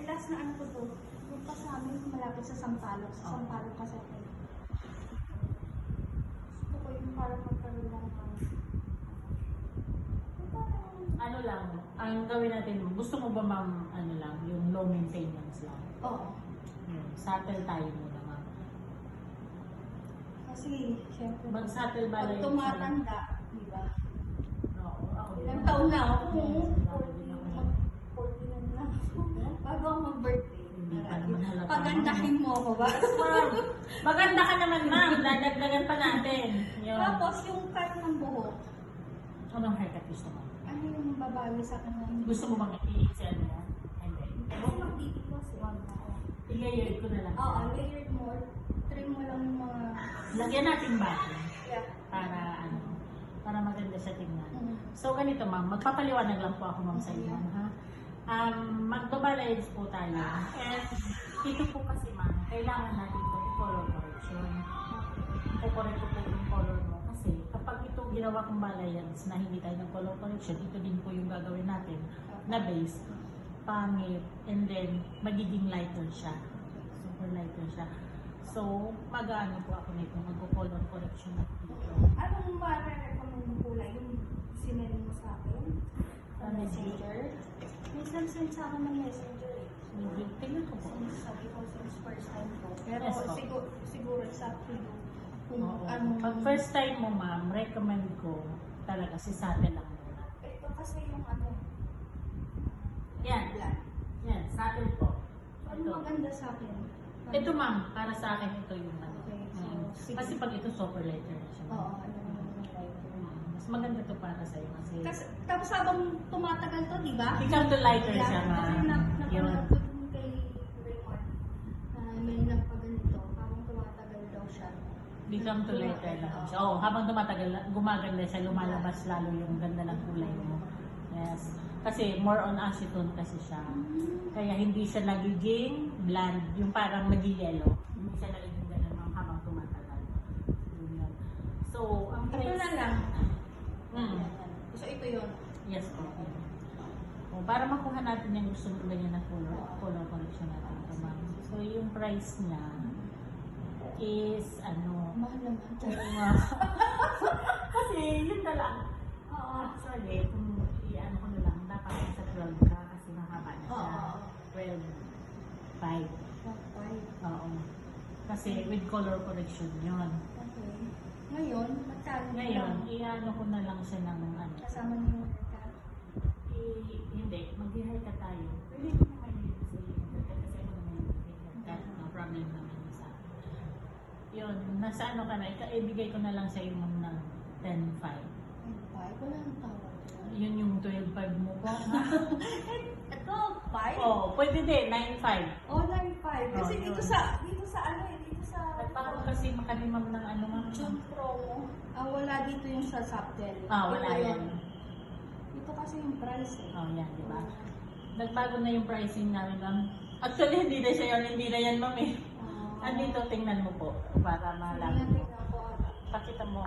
last na ano ko to, yung pa sa amin malapit sa Sampaloc. Sa Sampaloc kasi ako. Gusto ko yung parang magkaroon lang ng Ano lang, ang gawin natin, gusto mo ba ma'am, ano lang, yung low maintenance lang? Oo. Settle tayo muna ma'am. Kasi, syempre, Mag-settle ba pag tumatanda, di ba? Oo, ako din. Ilang taon na ako? Grabe din ako. 49 na ako. Bago ako mag-birthday. Hindi pa naman halata. Pagandahin mo ako ba? Ma'am, maganda ka naman ma'am, dadagdagan pa natin. Yun. Tapos, yung cut ng buhok, Anong haircut gusto mo? ano yung babawi sa kanya? Gusto mo bang i-excel mo? Hindi. Ako magtitiwas eh. I-layer ko na lang. Oo, layered mo. Trim mo lang yung mga... Lagyan natin button Yeah. para maganda siya tingnan. Mm. So ganito ma'am, magpapaliwanag lang po ako ma'am sa inyo ha. Magbabalayage po tayo. And dito po kasi ma'am, kailangan natin ito i-color correction. Kukorek ko po yung color mo kasi kapag ito ginawa kong balayage na hindi tayo ng color correction, ito din po yung gagawin natin na base, pangit, and then magiging lighter siya. Super lighter siya. So, mag-ano po ako nito, mag-color correction na dito. Anong ma-recommend mo kulay? Yung sinend mo sa akin? Sa messenger? Minsan send sa akin ng messenger eh. Tingnan ko po. Sabi ko since first time ko. Pero Yes, po. siguro sa kilo. Kung Oo. ano. Pag first time mo ma'am, recommend ko talaga si Sate lang muna. Ito kasi yung ano. Yan. Black. Yan, Sate po. Ano maganda sa akin? Ito ma'am, para sa akin ito yung ano. Okay, so, sige. Kasi pag ito super lighter na siya. Oo, ano yung lighter. Mas maganda to para sa iyo kasi Tapos habang tumatagal to, di ba? become to lighter Yeah, siya ma'am. kasi napanood Yun. ko din kay Raymond na may nagpaganito, habang tumatagal daw siya. Become to lighter lang siya. Oh, habang tumatagal, gumaganda siya, lumalabas lalo yung ganda ng kulay mo. Yes. Kasi more on acetone kasi siya. Kaya hindi siya nagiging bland, yung parang nag-yellow. Hindi siya nagiging ganun ma'am habang tumatagal. Yun yun. So, ang Ito na lang. Mm. So ito yun. Yes po. O, para makuha natin yung gusto mo ganyan na color correction natin ito ma'am. So, yung price niya is ano, Mahal naman. kasi yun na lang. Oo. Actually, kung i-ano ko na lang, dapat sa 12 ka kasi mahaba na siya. Oo. 12, 5. Okay. Oo. Kasi with color correction yun. Okay. Ngayon, magkano? Ngayon, i-ano ko na lang siya ng ano. Kasama niyo yung haircut? Hindi, mag-haircut tayo. Pwede ko naman dito sa iyo. Kasi ako naman yung haircut. No problem naman yun sa akin. Yun, nasa ano ka na, ibigay ko na lang sa iyo ma'am ng 10.5. Wala nang tawag. Yun yung 12.5 mo po. Ito, 5? Oh, pwede din, 9.5. Oh, 9.5. Kasi Oh, dito yun. sa ano eh, dito sa... Nagparo kasi makalimam ng ano ma'am. Yung promo. Wala dito yung sa Subtel. Wala Ito yan. yun. Ito kasi yung price eh. Oh, yan, di ba? Nagbago na yung pricing namin ma'am. Actually, hindi na siya yun, hindi na yan ma'am eh. Andito, tingnan mo po para malaman mo. Tingnan ko. Pakita mo.